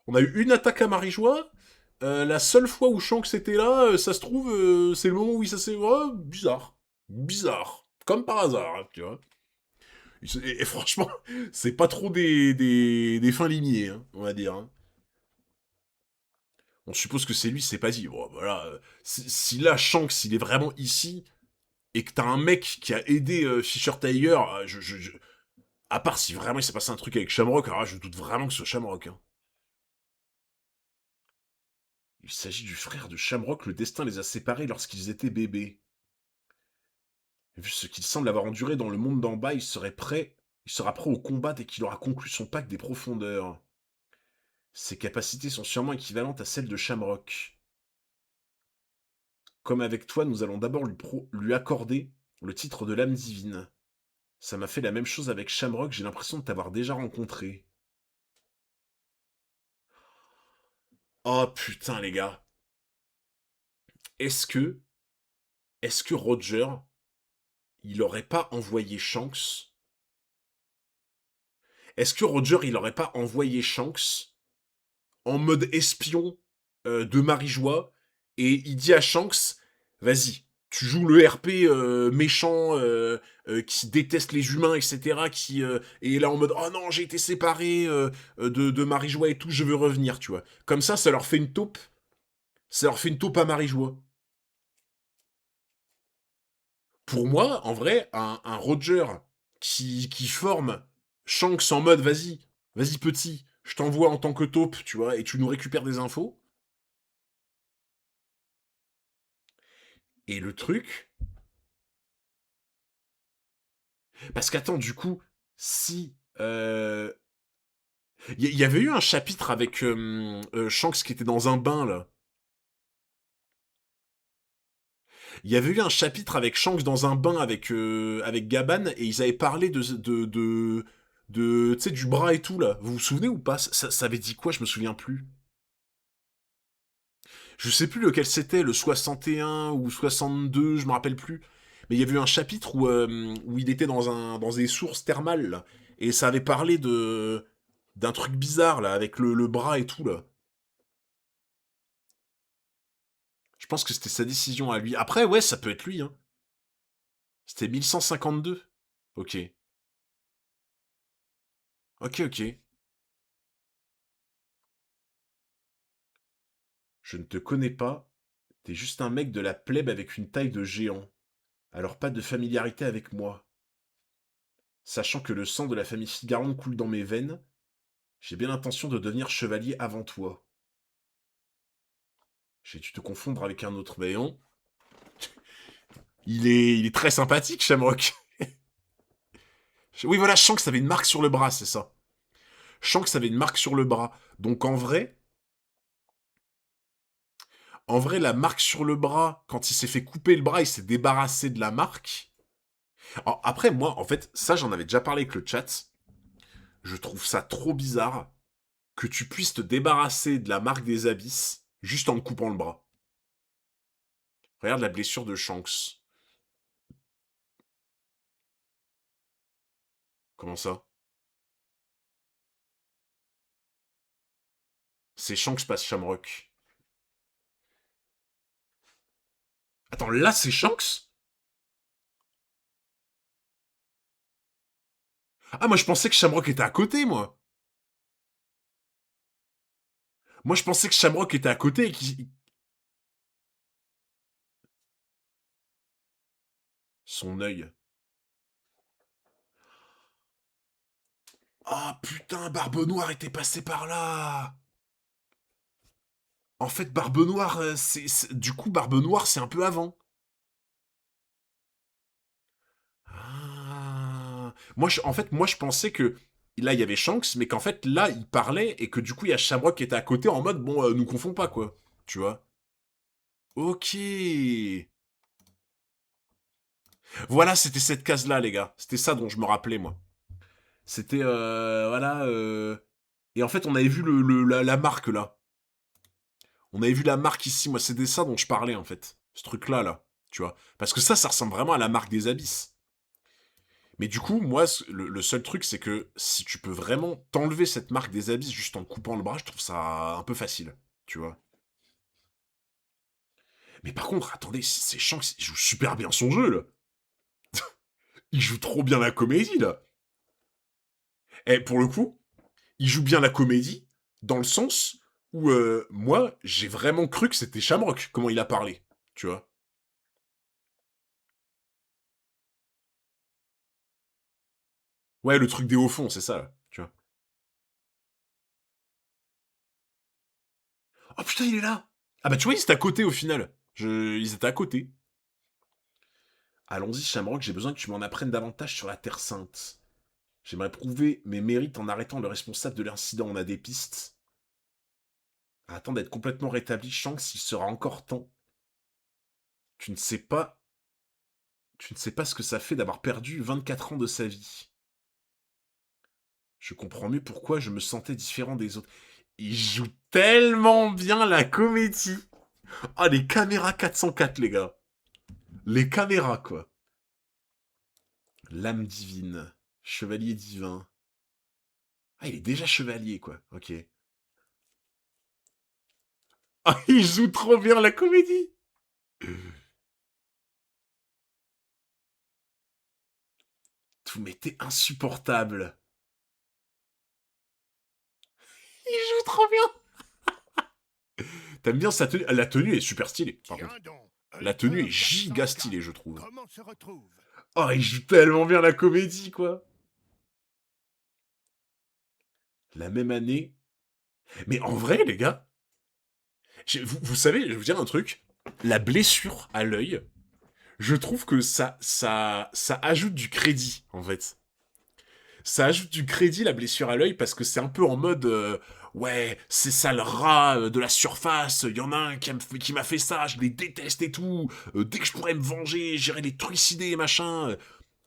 On a eu une attaque à Marie-Joie. La seule fois où Shanks était là, ça se trouve, c'est le moment où il s'est... Oh, bizarre. Bizarre. Comme par hasard, hein, tu vois. Et franchement, c'est pas trop des fins limiers, hein, on va dire. Hein. On suppose que c'est lui, c'est pas dit. Bon, voilà. Si là, Shanks, il est vraiment ici, et que t'as un mec qui a aidé Fisher Tiger, à part si vraiment il s'est passé un truc avec Shamrock, alors là, je doute vraiment que ce soit Shamrock. Hein. Il s'agit du frère de Shamrock, le destin les a séparés lorsqu'ils étaient bébés. Vu ce qu'il semble avoir enduré dans le monde d'en bas, il sera prêt au combat dès qu'il aura conclu son pacte des profondeurs. Ses capacités sont sûrement équivalentes à celles de Shamrock. Comme avec toi, nous allons d'abord lui accorder le titre de l'âme divine. Ça m'a fait la même chose avec Shamrock, j'ai l'impression de t'avoir déjà rencontré. Oh putain les gars. Est-ce que... Est-ce que Roger, il aurait pas envoyé Shanks? Est-ce que Roger, il aurait pas envoyé Shanks en mode espion de Marie-Joie et il dit à Shanks, vas-y, tu joues le RP méchant qui déteste les humains, etc. Qui est là en mode oh non, j'ai été séparé de Marie-Joie et tout, je veux revenir, tu vois. Comme ça leur fait une taupe Ça leur fait une taupe à Marie-Joie. Pour moi, en vrai, un Roger qui forme Shanks en mode vas-y petit, je t'envoie en tant que taupe, tu vois, et tu nous récupères des infos. Et le truc, parce qu'attends, du coup, si y avait eu un chapitre avec Shanks qui était dans un bain là. Il y avait eu un chapitre avec Shanks dans un bain avec Gaban et ils avaient parlé de tu sais du bras et tout là. Vous vous souvenez ou pas? Ça avait dit quoi? Je me souviens plus. Je sais plus lequel c'était, le 61 ou 62, je me rappelle plus. Mais il y avait eu un chapitre où il était dans des sources thermales là, et ça avait parlé de d'un truc bizarre là avec le bras et tout là. Je pense que c'était sa décision à lui. Après ouais, ça peut être lui hein. C'était 1152. Ok. Ok, ok. Je ne te connais pas. T'es juste un mec de la plèbe avec une taille de géant. Alors pas de familiarité avec moi. Sachant que le sang de la famille Figaron coule dans mes veines, j'ai bien l'intention de devenir chevalier avant toi. J'ai dû te confondre avec un autre. Mais non. Il est très sympathique, Shamrock. Oui, voilà, je sens que ça avait une marque sur le bras, c'est ça. Je sens que ça avait une marque sur le bras. Donc en vrai, la marque sur le bras, quand il s'est fait couper le bras, il s'est débarrassé de la marque. Alors, après, moi, en fait, ça, j'en avais déjà parlé avec le chat. Je trouve ça trop bizarre que tu puisses te débarrasser de la marque des abysses juste en te coupant le bras. Regarde la blessure de Shanks. Comment ça? C'est Shanks passe Shamrock. Attends, là c'est Shanks? Ah, moi je pensais que Shamrock était à côté, moi. Moi je pensais que Shamrock était à côté et qu'il... Son œil. Ah putain, Barbe Noire était passé par là. En fait, Barbe Noire, du coup, Barbe Noire, c'est un peu avant. Ah. En fait, moi, je pensais que là, il y avait Shanks, mais qu'en fait, là, il parlait et que du coup, il y a Shamrock qui était à côté en mode, bon, nous confond pas, quoi. Tu vois? Ok. Voilà, c'était cette case-là, les gars. C'était ça dont je me rappelais, moi. C'était, voilà. Et en fait, on avait vu la marque, là. On avait vu la marque ici, moi, c'était ça dont je parlais, en fait. Ce truc-là, là. Tu vois? Parce que ça ressemble vraiment à la marque des abysses. Mais du coup, moi, le seul truc, c'est que si tu peux vraiment t'enlever cette marque des abysses juste en coupant le bras, je trouve ça un peu facile. Tu vois? Mais par contre, attendez, c'est Shanks, il joue super bien son jeu, là. Il joue trop bien la comédie, là. Et pour le coup, il joue bien la comédie dans le sens où, moi, j'ai vraiment cru que c'était Shamrock, comment il a parlé. Tu vois? Ouais, le truc des hauts fonds, c'est ça, là. Tu vois? Oh putain, il est là! Ah bah tu vois, ils étaient à côté au final. Ils étaient à côté. Allons-y, Shamrock, j'ai besoin que tu m'en apprennes davantage sur la Terre Sainte. J'aimerais prouver mes mérites en arrêtant le responsable de l'incident. On a des pistes. Attends d'être complètement rétabli, Shanks, il sera encore temps. Tu ne sais pas. Tu ne sais pas ce que ça fait d'avoir perdu 24 ans de sa vie. Je comprends mieux pourquoi je me sentais différent des autres. Il joue tellement bien la comédie. Ah, les caméras 404, les gars. Les caméras, quoi. L'âme divine. Chevalier divin. Ah, il est déjà chevalier, quoi. Ok. Ah, il joue trop bien la comédie. Tout m'était insupportable. Il joue trop bien. T'aimes bien sa tenue? La tenue est super stylée, par contre. Tiens donc, La tenue Hunter est giga stylée, 404, je trouve. comment se retrouve? Oh, il joue tellement bien la comédie, quoi. La même année. Mais en vrai, les gars, vous savez, je vais vous dire un truc. La blessure à l'œil, je trouve que ça ajoute du crédit, en fait. Ça ajoute du crédit, la blessure à l'œil, parce que c'est un peu en mode... ouais, c'est ça le rat de la surface, il y en a un qui m'a fait ça, je les déteste et tout. Dès que je pourrais me venger, j'irai les trucider et machin.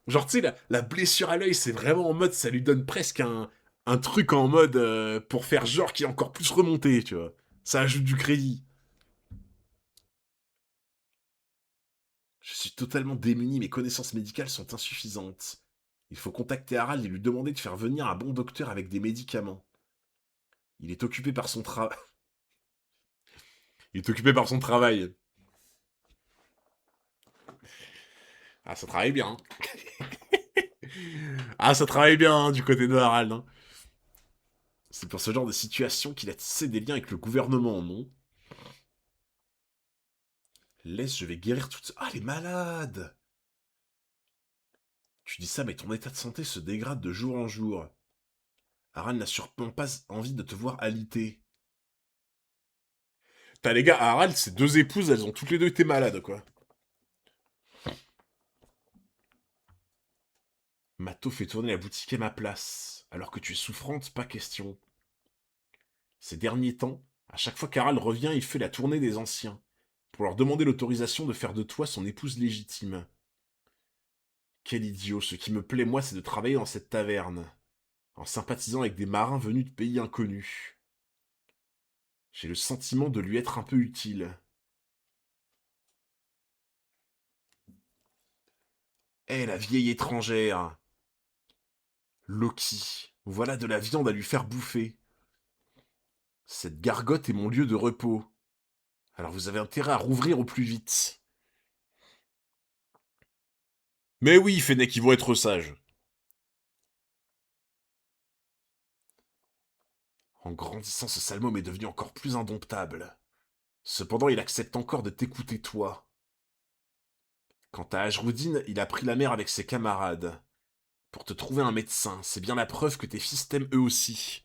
Genre, tu sais, la blessure à l'œil, c'est vraiment en mode, ça lui donne presque un truc en mode pour faire genre qu'il est encore plus remonté, tu vois. Ça ajoute du crédit. Je suis totalement démuni, mes connaissances médicales sont insuffisantes. Il faut contacter Harald et lui demander de faire venir un bon docteur avec des médicaments. Il est occupé par son travail. Il est occupé par son travail. Ah, ça travaille bien. Hein. Ah, ça travaille bien hein, du côté de Harald. Hein. C'est pour ce genre de situation qu'il a tissé des liens avec le gouvernement, non? Laisse, je vais guérir toute... Ah, elle est malade. Tu dis ça, mais ton état de santé se dégrade de jour en jour. Harald n'a sûrement pas envie de te voir alité. T'as les gars, Harald, ses deux épouses, elles ont toutes les deux été malades, quoi. Mato fait tourner la boutique à ma place. Alors que tu es souffrante, pas question. Ces derniers temps, à chaque fois qu'Harald revient, il fait la tournée des anciens, pour leur demander l'autorisation de faire de toi son épouse légitime. Quel idiot, ce qui me plaît, moi, c'est de travailler dans cette taverne, en sympathisant avec des marins venus de pays inconnus. J'ai le sentiment de lui être un peu utile. Eh, la vieille étrangère! Loki, voilà de la viande à lui faire bouffer. Cette gargote est mon lieu de repos. Alors vous avez intérêt à rouvrir au plus vite. Mais oui, Fennec, ils vont être sages. En grandissant, ce salmôme est devenu encore plus indomptable. Cependant, il accepte encore de t'écouter toi. Quant à Ajroudine, il a pris la mer avec ses camarades. Pour te trouver un médecin, c'est bien la preuve que tes fils t'aiment eux aussi.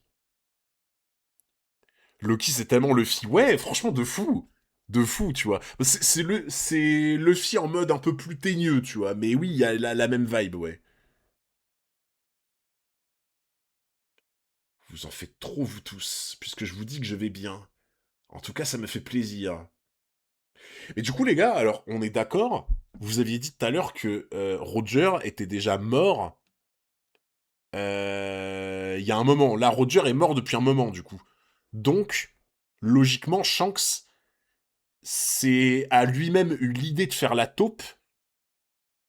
Loki, c'est tellement Luffy. Ouais, franchement, de fou. De fou, tu vois. C'est Luffy en mode un peu plus teigneux, tu vois. Mais oui, il y a la même vibe, ouais. Vous en faites trop, vous tous, puisque je vous dis que je vais bien. En tout cas, ça me fait plaisir. Et du coup, les gars, alors, on est d'accord. Vous aviez dit tout à l'heure que Roger était déjà mort. Il y a un moment. Là, Roger est mort depuis un moment, du coup. Donc, logiquement, Shanks, c'est à lui-même eu l'idée de faire la taupe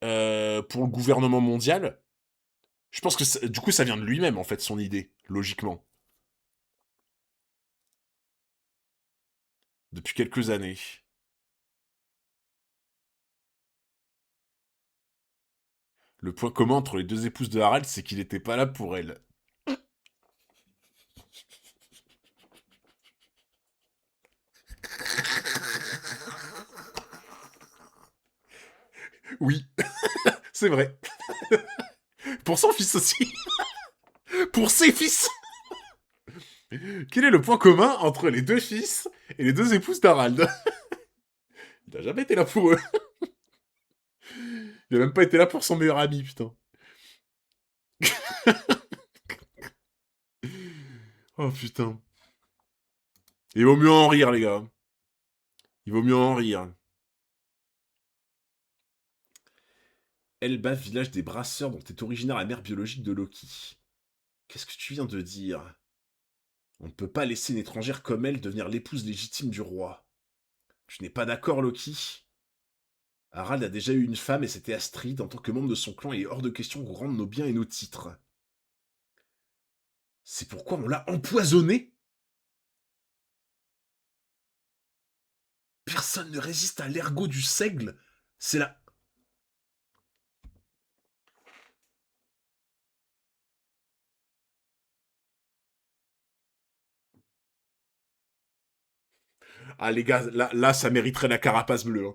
pour le gouvernement mondial. Je pense que du coup, ça vient de lui-même, en fait, son idée, logiquement. Depuis quelques années. Le point commun entre les deux épouses de Harald, c'est qu'il n'était pas là pour elle. Oui, c'est vrai. Pour son fils aussi. Pour ses fils. Quel est le point commun entre les deux fils et les deux épouses d'Harald? Il a jamais été là pour eux. Il a même pas été là pour son meilleur ami, putain. Oh putain. Il vaut mieux en rire, les gars. Il vaut mieux en rire. Elba, village des brasseurs dont est originaire la mère biologique de Loki. Qu'est-ce que tu viens de dire? On ne peut pas laisser une étrangère comme elle devenir l'épouse légitime du roi. Tu n'es pas d'accord, Loki? Harald a déjà eu une femme et c'était Astrid. En tant que membre de son clan, il est hors de question qu'on rende nos biens et nos titres. C'est pourquoi on l'a empoisonné? Personne ne résiste à l'ergot du seigle. C'est la... Ah, les gars, là, ça mériterait la carapace bleue. Hein.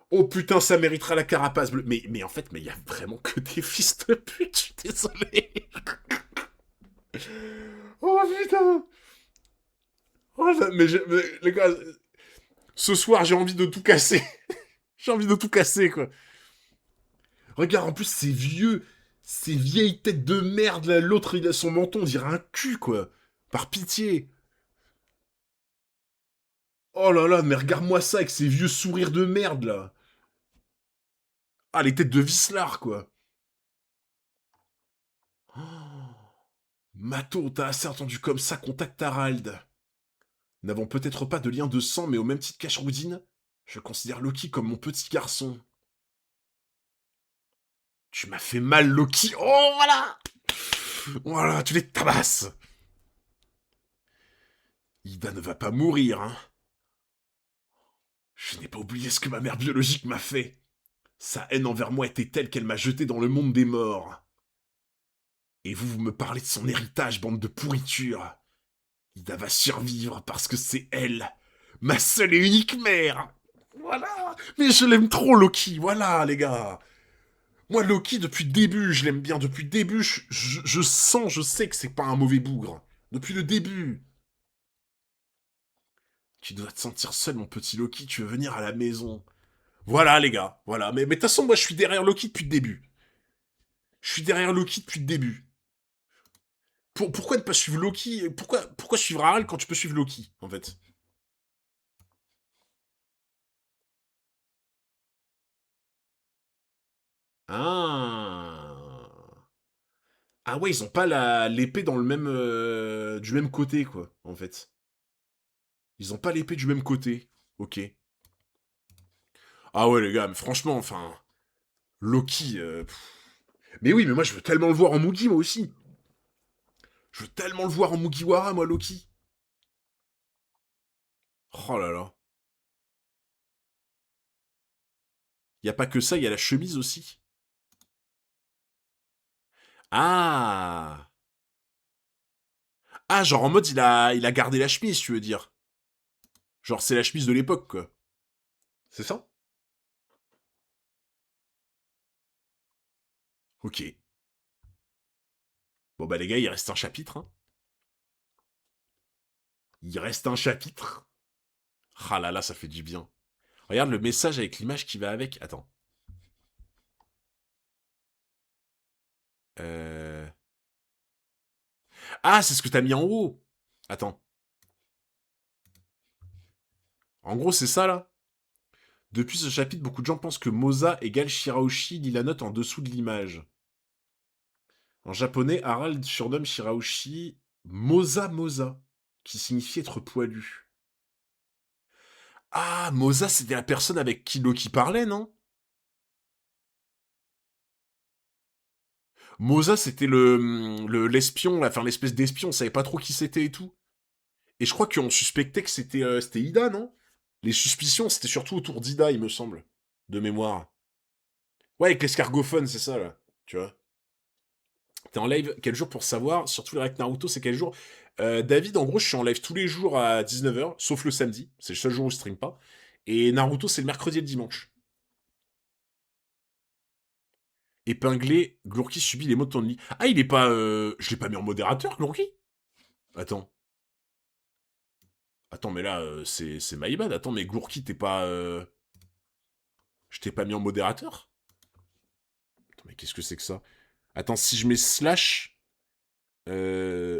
Oh putain, ça mériterait la carapace bleue. Mais en fait, mais il y a vraiment que des fils de pute, je suis désolé. Oh putain. Oh, mais les gars, ce soir, j'ai envie de tout casser. J'ai envie de tout casser, quoi. Regarde, en plus, c'est vieux. Ces vieilles têtes de merde, là. L'autre, il a son menton, on dirait un cul, quoi. Par pitié. Oh là là, mais regarde-moi ça avec ces vieux sourires de merde, là. Ah, les têtes de Vislar, quoi. Oh. Mato, t'as assez entendu comme ça, contacte Harald. N'avons peut-être pas de lien de sang, mais au même titre qu'Ashroudine, je considère Loki comme mon petit garçon. Tu m'as fait mal, Loki. Oh, voilà. Voilà, tu les tabasses. Ida ne va pas mourir, hein. Je n'ai pas oublié ce que ma mère biologique m'a fait. Sa haine envers moi était telle qu'elle m'a jeté dans le monde des morts. Et vous me parlez de son héritage, bande de pourriture. Ida va survivre parce que c'est elle, ma seule et unique mère. Voilà. Mais je l'aime trop, Loki. Voilà, les gars. Moi, Loki, depuis le début, je l'aime bien. Depuis le début, je sens, je sais que c'est pas un mauvais bougre. Depuis le début. Tu dois te sentir seul, mon petit Loki. Tu veux venir à la maison. Voilà, les gars. Voilà. Mais de toute façon, moi, je suis derrière Loki depuis le début. Je suis derrière Loki depuis le début. Pourquoi ne pas suivre Loki? Pourquoi suivre Harald quand tu peux suivre Loki, en fait? Ah. Ah ouais, ils ont pas l'épée dans le même du même côté quoi, en fait. Ils ont pas l'épée du même côté. Ok. Ah ouais les gars, mais franchement, enfin, Loki. Mais oui, mais moi je veux tellement le voir en Mugi moi aussi. Je veux tellement le voir en Mugiwara moi Loki. Oh là là. Y a pas que ça, y a la chemise aussi. Ah. Ah, genre en mode il a gardé la chemise, tu veux dire. Genre c'est la chemise de l'époque quoi. C'est ça? Ok. Bon bah les gars, il reste un chapitre. Hein. Il reste un chapitre. Ah là là, ça fait du bien. Regarde le message avec l'image qui va avec. Attends. Euh... Ah, c'est ce que t'as mis en haut. Attends. En gros, c'est ça là. Depuis ce chapitre, beaucoup de gens pensent que Moza égale Shiraoshi, lit la note en dessous de l'image. En japonais, Harald surnomme Shiraoshi Moza Moza, qui signifie être poilu. Ah, Moza, c'était la personne avec qui Loki parlait, non? Moza, c'était l'espion, là, enfin l'espèce d'espion, on savait pas trop qui c'était et tout. Et je crois qu'on suspectait que c'était Ida, non? Les suspicions, c'était surtout autour d'Ida, il me semble. De mémoire. Ouais, avec l'escargophone, c'est ça, là. Tu vois. T'es en live quel jour pour savoir? Surtout avec Naruto, c'est quel jour? David, en gros, je suis en live tous les jours à 19h, sauf le samedi. C'est le seul jour où je stream pas. Et Naruto, c'est le mercredi et le dimanche. Épinglé, Glourki subit les mots de ton ennemi. Ah, il est pas... Je l'ai pas mis en modérateur, Glourki? Attends. Attends, mais là, c'est my bad. Attends, mais Glourki, t'es pas... Je t'ai pas mis en modérateur? Attends, mais qu'est-ce que c'est que ça? Attends, si je mets slash... Euh...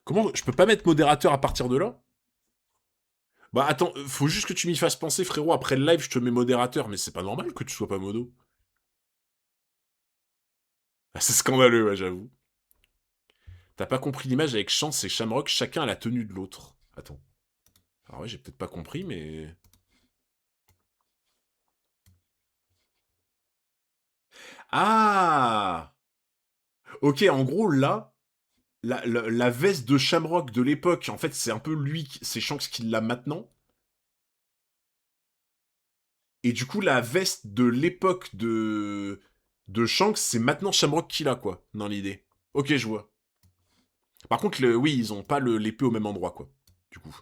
Comment... Je peux pas mettre modérateur à partir de là? Bah attends, faut juste que tu m'y fasses penser, frérot. Après le live, je te mets modérateur, mais c'est pas normal que tu sois pas modo. Ah, c'est scandaleux, ouais, j'avoue. T'as pas compris l'image avec Chance et Shamrock, chacun a la tenue de l'autre. Attends. Alors ouais, j'ai peut-être pas compris, mais... Ah. Ok, en gros, là, la veste de Shamrock de l'époque, en fait, c'est un peu lui, c'est Shanks qui l'a maintenant. Et du coup, la veste de l'époque de Shanks, c'est maintenant Shamrock qui l'a, quoi, dans l'idée. Ok, je vois. Par contre, oui, ils ont pas l'épée au même endroit, quoi. Du coup.